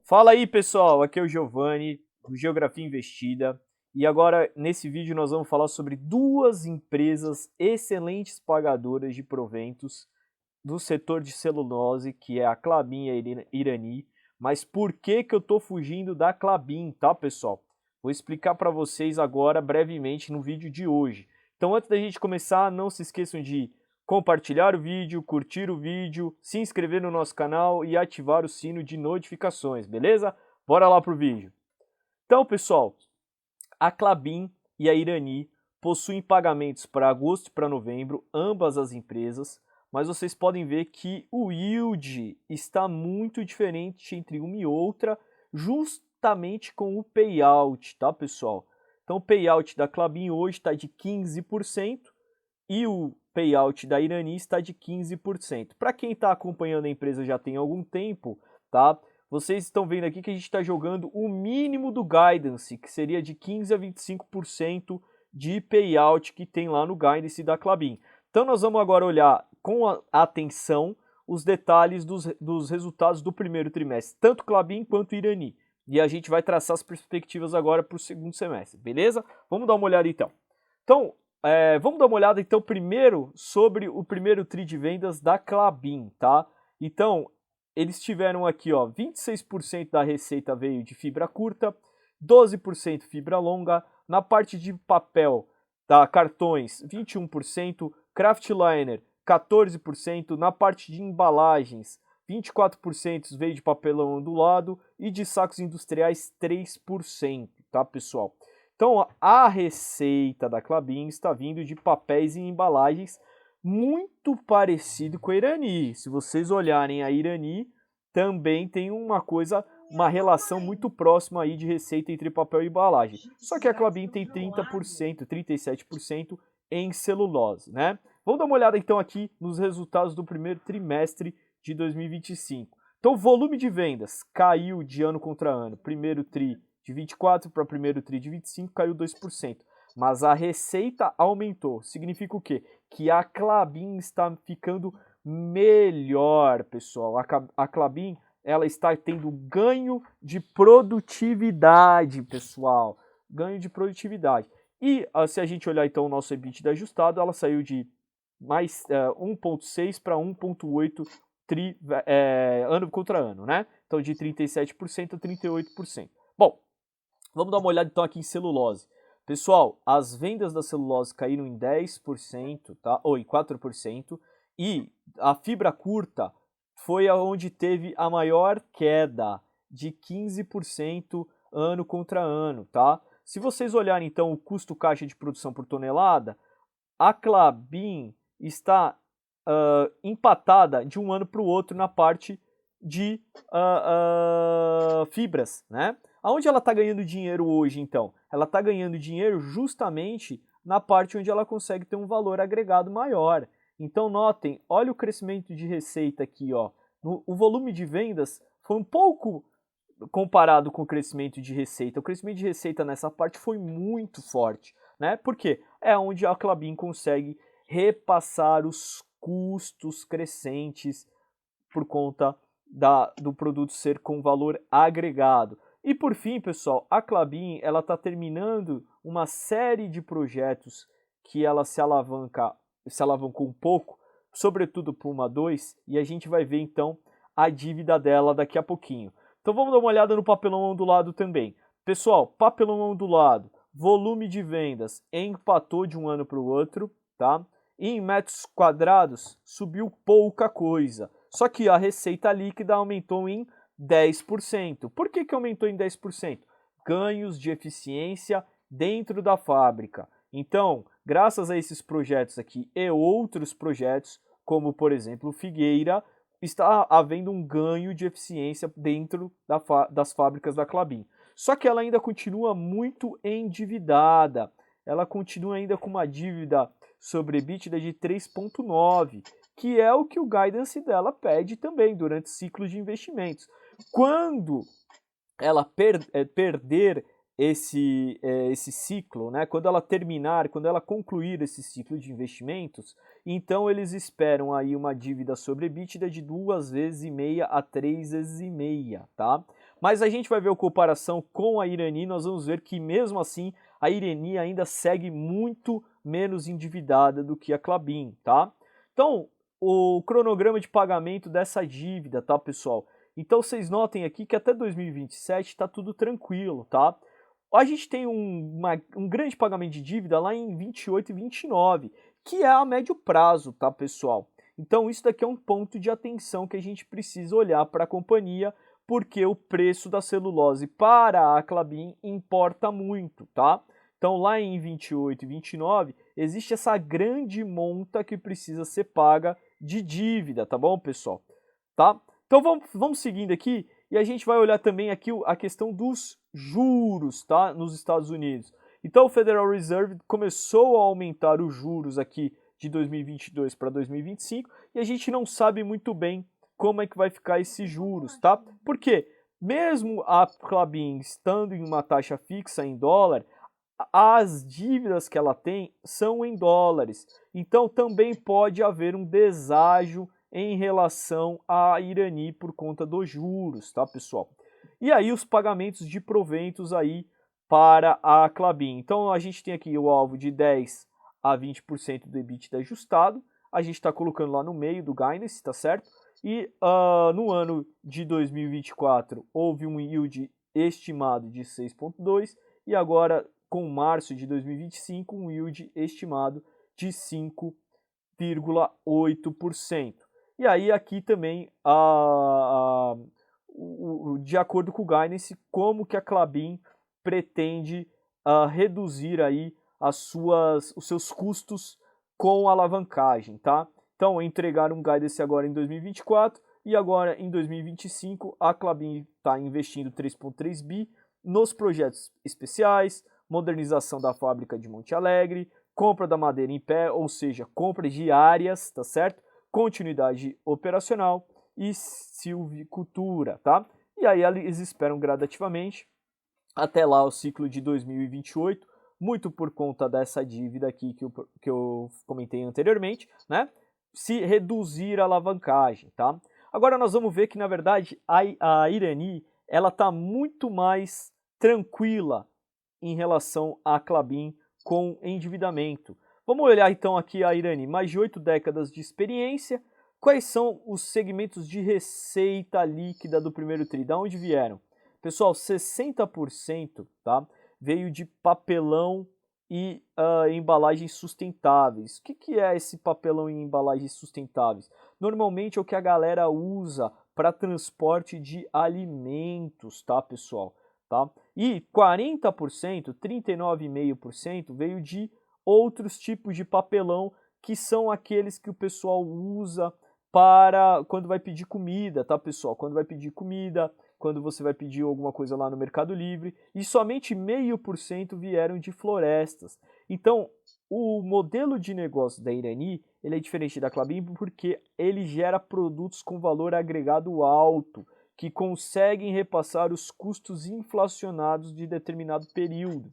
Fala aí, pessoal, aqui é o Giovanni, do Geografia Investida, e agora nesse vídeo nós vamos falar sobre duas empresas excelentes pagadoras de proventos do setor de celulose, que é a Klabin e a Irani. Mas por que eu estou fugindo da Klabin, tá, pessoal? Vou explicar para vocês agora brevemente no vídeo de hoje. Então, antes da gente começar, não se esqueçam de compartilhar o vídeo, curtir o vídeo, se inscrever no nosso canal e ativar o sino de notificações, beleza? Bora lá pro vídeo. Então, pessoal, a Klabin e a Irani possuem pagamentos para agosto e para novembro, ambas as empresas, mas vocês podem ver que o yield está muito diferente entre uma e outra, justamente com o payout, tá, pessoal? Então, o payout da Klabin hoje está de 15%, e o payout da Irani está de 15%. Para quem está acompanhando a empresa já tem algum tempo, tá? Vocês estão vendo aqui que a gente está jogando o mínimo do guidance, que seria de 15 a 25% de payout que tem lá no guidance da Klabin. Então nós vamos agora olhar com atenção os detalhes dos resultados do primeiro trimestre, tanto Klabin quanto Irani. E a gente vai traçar as perspectivas agora para o segundo semestre, beleza? Vamos dar uma olhada então. Então, vamos dar uma olhada então primeiro sobre o primeiro tri de vendas da Klabin, tá? Então, eles tiveram aqui, ó, 26% da receita veio de fibra curta, 12% fibra longa, na parte de papel, tá, cartões, 21%, craftliner, 14%, na parte de embalagens, 24% veio de papelão ondulado e de sacos industriais 3%, tá, pessoal? Então, a receita da Klabin está vindo de papéis e embalagens muito parecido com a Irani. Se vocês olharem a Irani, também tem uma relação muito próxima aí de receita entre papel e embalagem. Só que a Klabin tem 30%, 37% em celulose, né? Vamos dar uma olhada então aqui nos resultados do primeiro trimestre de 2025. Então, o volume de vendas caiu de ano contra ano. Primeiro tri de 24 para primeiro tri de 25 caiu 2%. Mas a receita aumentou. Significa o quê? Que a Klabin está ficando melhor, pessoal. A Klabin, ela está tendo ganho de produtividade, pessoal. Ganho de produtividade. E se a gente olhar então o nosso EBITDA ajustado, ela saiu de mais 1,6 para 1,8 ano contra ano, né? Então de 37% a 38%. Bom, vamos dar uma olhada então aqui em celulose. Pessoal, as vendas da celulose caíram em 10%, tá? Ou em 4%, e a fibra curta foi aonde teve a maior queda, de 15% ano contra ano, tá? Se vocês olharem então o custo caixa de produção por tonelada, a Klabin está empatada de um ano para o outro na parte de fibras, né? Aonde ela está ganhando dinheiro hoje, então? Ela está ganhando dinheiro justamente na parte onde ela consegue ter um valor agregado maior. Então, notem, olha o crescimento de receita aqui, ó. O volume de vendas foi um pouco comparado com o crescimento de receita. O crescimento de receita nessa parte foi muito forte, né? Porque é onde a Klabin consegue repassar os custos crescentes por conta do produto ser com valor agregado. E por fim, pessoal, a Klabin ela está terminando uma série de projetos que ela se alavancou um pouco, sobretudo para uma 2, e a gente vai ver então a dívida dela daqui a pouquinho. Então vamos dar uma olhada no papelão ondulado também. Pessoal, papelão ondulado, volume de vendas empatou de um ano para o outro, tá? E em metros quadrados subiu pouca coisa. Só que a receita líquida aumentou em 10%. Por que aumentou em 10%? Ganhos de eficiência dentro da fábrica. Então, graças a esses projetos aqui e outros projetos, como por exemplo Figueira, está havendo um ganho de eficiência dentro das fábricas da Klabin. Só que ela ainda continua muito endividada. Ela continua ainda com uma dívida sobre EBITDA de 3,9, que é o que o guidance dela pede também durante ciclos de investimentos. Quando ela perder esse ciclo, né? Quando ela terminar, quando ela concluir esse ciclo de investimentos, então eles esperam aí uma dívida sobre EBITDA de 2,5 vezes a 3,5 vezes, tá? Mas a gente vai ver a comparação com a Irani, nós vamos ver que mesmo assim a Irani ainda segue muito menos endividada do que a Klabin, tá? Então, o cronograma de pagamento dessa dívida, tá, pessoal? Então vocês notem aqui que até 2027 está tudo tranquilo, tá? A gente tem um grande pagamento de dívida lá em 28 e 29, que é a médio prazo, tá, pessoal? Então isso daqui é um ponto de atenção que a gente precisa olhar para a companhia, porque o preço da celulose para a Klabin importa muito, tá? Então lá em 28 e 29 existe essa grande monta que precisa ser paga de dívida, tá bom, pessoal? Tá? Então vamos seguindo aqui e a gente vai olhar também aqui a questão dos juros, tá, nos Estados Unidos. Então o Federal Reserve começou a aumentar os juros aqui de 2022 para 2025 e a gente não sabe muito bem como é que vai ficar esses juros, tá? Porque mesmo a Klabin estando em uma taxa fixa em dólar, as dívidas que ela tem são em dólares. Então também pode haver um deságio em relação à Irani por conta dos juros, tá, pessoal? E aí os pagamentos de proventos aí para a Klabin. Então a gente tem aqui o alvo de 10 a 20% do EBITDA ajustado. A gente está colocando lá no meio do guidance, tá certo? E no ano de 2024 houve um yield estimado de 6,2 e agora com março de 2025 um yield estimado de 5,8%. E aí aqui também, de acordo com o guidance, como que a Klabin pretende reduzir aí os seus custos com alavancagem, tá? Então, entregaram um guidance agora em 2024 e agora em 2025 a Klabin está investindo 3,3 bi nos projetos especiais, modernização da fábrica de Monte Alegre, compra da madeira em pé, ou seja, compras diárias, tá certo? Continuidade operacional e silvicultura, tá? E aí eles esperam gradativamente até lá o ciclo de 2028, muito por conta dessa dívida aqui que eu comentei anteriormente, né? Se reduzir a alavancagem, tá? Agora nós vamos ver que, na verdade, a Irani, ela tá muito mais tranquila em relação à Klabin com endividamento. Vamos olhar então aqui a Irani, mais de 8 décadas de experiência. Quais são os segmentos de receita líquida do primeiro TRI? Da onde vieram? Pessoal, 60%, tá, veio de papelão e embalagens sustentáveis. O que é esse papelão e embalagens sustentáveis? Normalmente é o que a galera usa para transporte de alimentos, tá, pessoal? Tá? E 40%, 39,5% veio de outros tipos de papelão que são aqueles que o pessoal usa para quando vai pedir comida, tá, pessoal? Quando vai pedir comida, quando você vai pedir alguma coisa lá no Mercado Livre, e somente 0,5% vieram de florestas. Então, o modelo de negócio da Irani, ele é diferente da Klabin porque ele gera produtos com valor agregado alto, que conseguem repassar os custos inflacionados de determinado período.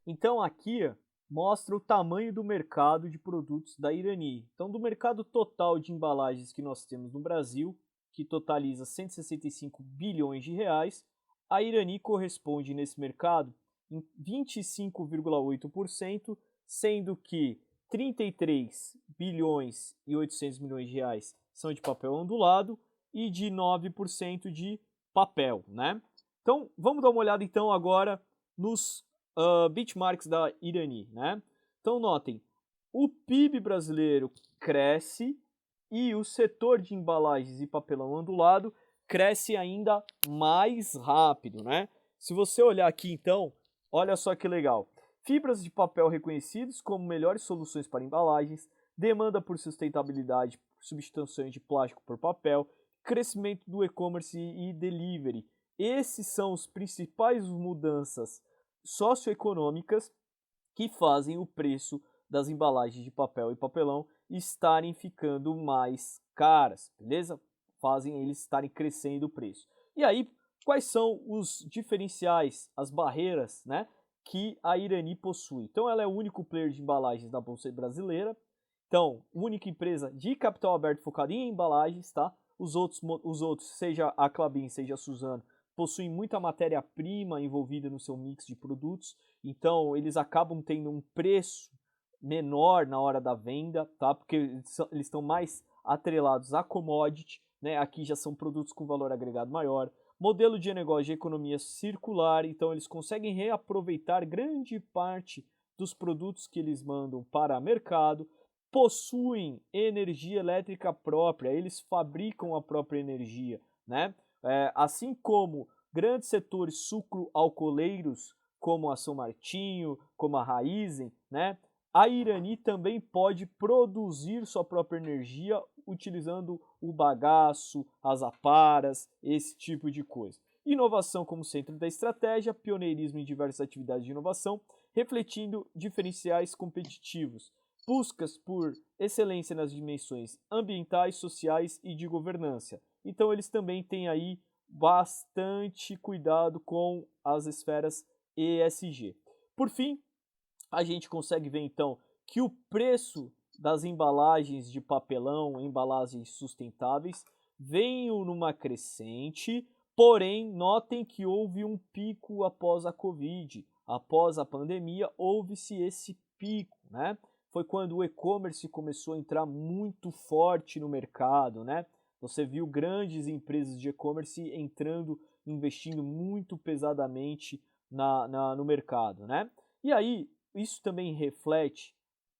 Então aqui mostra o tamanho do mercado de produtos da Irani. Então do mercado total de embalagens que nós temos no Brasil, que totaliza 165 bilhões de reais, a Irani corresponde nesse mercado em 25,8%, sendo que 33 bilhões e 800 milhões de reais são de papel ondulado e de 9% de papel, né? Então, vamos dar uma olhada então agora nos benchmarks da Irani, né? Então, notem, o PIB brasileiro cresce e o setor de embalagens e papelão ondulado cresce ainda mais rápido, né? Se você olhar aqui então, olha só que legal. Fibras de papel reconhecidos como melhores soluções para embalagens, demanda por sustentabilidade, substituições de plástico por papel, crescimento do e-commerce e delivery. Esses são os principais mudanças socioeconômicas que fazem o preço das embalagens de papel e papelão estarem ficando mais caras, beleza? Fazem eles estarem crescendo o preço. E aí, quais são os diferenciais, as barreiras, né, que a Irani possui? Então, ela é o único player de embalagens da Bolsa Brasileira. Então, única empresa de capital aberto focada em embalagens, tá? Os outros, seja a Klabin, seja a Suzano, possuem muita matéria-prima envolvida no seu mix de produtos, então eles acabam tendo um preço menor na hora da venda, tá? Porque eles estão mais atrelados a commodity, né? Aqui já são produtos com valor agregado maior. Modelo de negócio de economia circular, então eles conseguem reaproveitar grande parte dos produtos que eles mandam para o mercado, possuem energia elétrica própria, eles fabricam a própria energia, né? Assim como grandes setores sucro-alcooleiros, como a São Martinho, como a Raízen, né? A Irani também pode produzir sua própria energia utilizando o bagaço, as aparas, esse tipo de coisa. Inovação como centro da estratégia, pioneirismo em diversas atividades de inovação, refletindo diferenciais competitivos, buscas por excelência nas dimensões ambientais, sociais e de governança. Então eles também têm aí bastante cuidado com as esferas ESG. Por fim, a gente consegue ver então que o preço das embalagens de papelão, embalagens sustentáveis, vem numa crescente, porém notem que houve um pico após a Covid, após a pandemia houve-se esse pico, né? Foi quando o e-commerce começou a entrar muito forte no mercado, né? Você viu grandes empresas de e-commerce entrando, investindo muito pesadamente no mercado, né? E aí, isso também reflete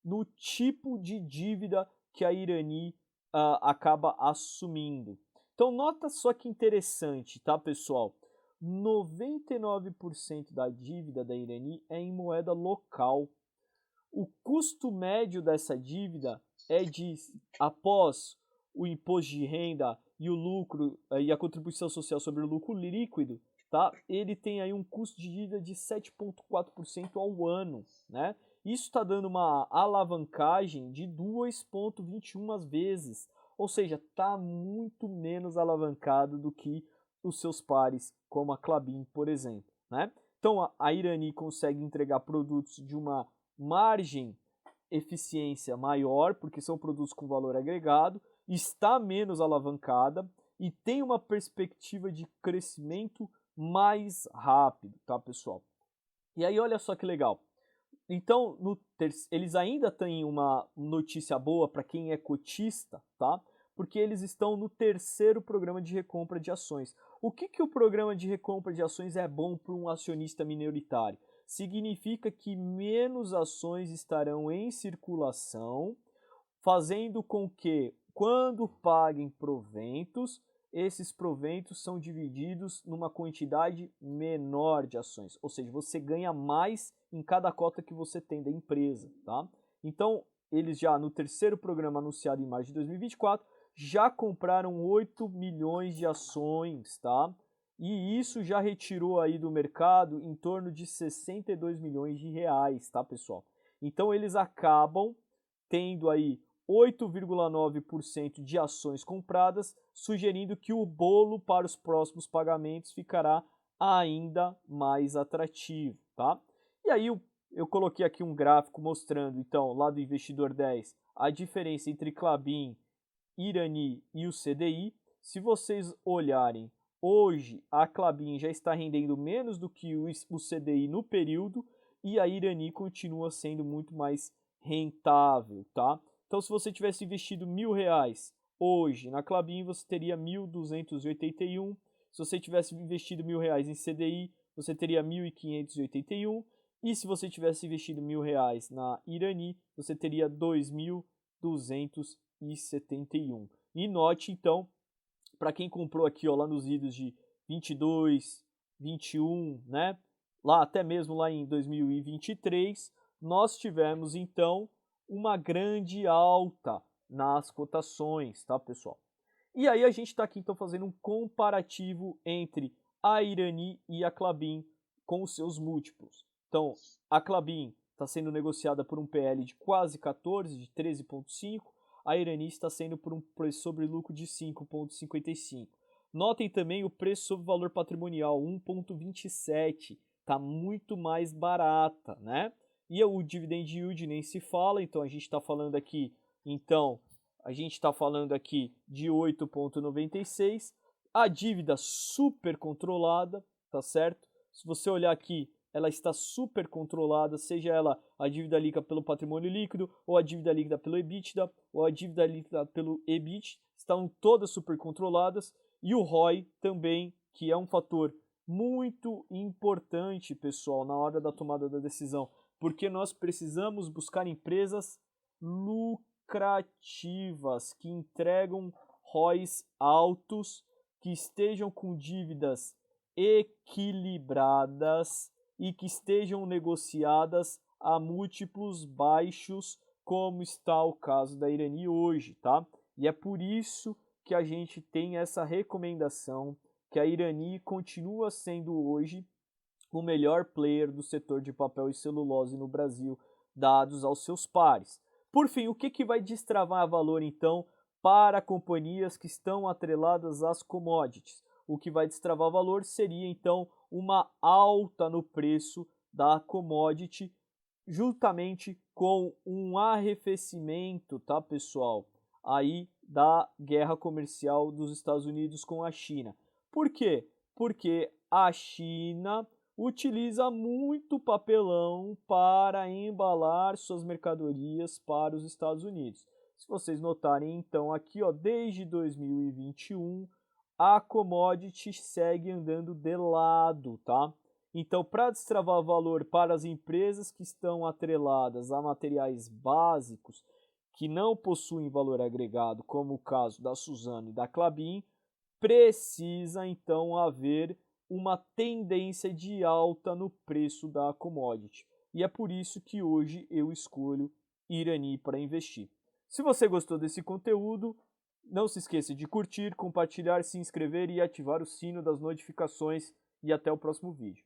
no tipo de dívida que a Irani acaba assumindo. Então, nota só que interessante, tá, pessoal? 99% da dívida da Irani é em moeda local. O custo médio dessa dívida é de, após o imposto de renda e o lucro e a contribuição social sobre o lucro líquido, tá? Ele tem aí um custo de dívida de 7,4% ao ano, né? Isso está dando uma alavancagem de 2,21 vezes, ou seja, está muito menos alavancado do que os seus pares, como a Klabin, por exemplo, né? Então a Irani consegue entregar produtos de uma margem eficiência maior, porque são produtos com valor agregado, está menos alavancada e tem uma perspectiva de crescimento mais rápido, tá, pessoal? E aí, olha só que legal. Então, eles ainda têm uma notícia boa para quem é cotista, tá? Porque eles estão no terceiro programa de recompra de ações. O que o programa de recompra de ações é bom para um acionista minoritário? Significa que menos ações estarão em circulação, fazendo com que, quando paguem proventos, esses proventos são divididos numa quantidade menor de ações, ou seja, você ganha mais em cada cota que você tem da empresa, tá? Então, eles já no terceiro programa anunciado em março de 2024, já compraram 8 milhões de ações, tá? E isso já retirou aí do mercado em torno de 62 milhões de reais, tá, pessoal? Então, eles acabam tendo aí 8,9% de ações compradas, sugerindo que o bolo para os próximos pagamentos ficará ainda mais atrativo, tá? E aí eu coloquei aqui um gráfico mostrando, então, lá do Investidor 10, a diferença entre Klabin, Irani e o CDI. Se vocês olharem, hoje a Klabin já está rendendo menos do que o CDI no período e a Irani continua sendo muito mais rentável, tá? Então, se você tivesse investido R$1.000 hoje na Klabin, você teria 1.281. Se você tivesse investido R$1.000 em CDI, você teria 1.581. E se você tivesse investido R$1.000 na Irani, você teria 2.271. E note, então, para quem comprou aqui, ó, lá nos idos de 22, 21, né? Lá até mesmo lá em 2023, nós tivemos então uma grande alta nas cotações, tá, pessoal? E aí a gente está aqui então fazendo um comparativo entre a Irani e a Klabin com os seus múltiplos. Então, a Klabin está sendo negociada por um PL de quase 14, de 13,5. A Irani está sendo por um preço sobre lucro de 5,55. Notem também o preço sobre valor patrimonial, 1,27. Está muito mais barata, né? E o dividend yield nem se fala, então a gente está falando aqui, então, a gente está falando aqui de 8,96. A dívida super controlada, tá certo? Se você olhar aqui, ela está super controlada, seja ela a dívida líquida pelo patrimônio líquido, ou a dívida líquida pelo EBITDA, ou a dívida líquida pelo EBIT, estão todas super controladas. E o ROI também, que é um fator muito importante, pessoal, na hora da tomada da decisão, porque nós precisamos buscar empresas lucrativas, que entregam ROIs altos, que estejam com dívidas equilibradas e que estejam negociadas a múltiplos baixos, como está o caso da Irani hoje, tá? E é por isso que a gente tem essa recomendação, que a Irani continua sendo hoje o melhor player do setor de papel e celulose no Brasil, dados aos seus pares. Por fim, o que vai destravar valor, então, para companhias que estão atreladas às commodities? O que vai destravar valor seria, então, uma alta no preço da commodity, juntamente com um arrefecimento, tá, pessoal, aí da guerra comercial dos Estados Unidos com a China. Por quê? Porque a China utiliza muito papelão para embalar suas mercadorias para os Estados Unidos. Se vocês notarem, então, aqui, ó, desde 2021, a commodity segue andando de lado, tá? Então, para destravar valor para as empresas que estão atreladas a materiais básicos que não possuem valor agregado, como o caso da Suzano e da Klabin, precisa então haver uma tendência de alta no preço da commodity. E é por isso que hoje eu escolho Irani para investir. Se você gostou desse conteúdo, não se esqueça de curtir, compartilhar, se inscrever e ativar o sino das notificações. E até o próximo vídeo.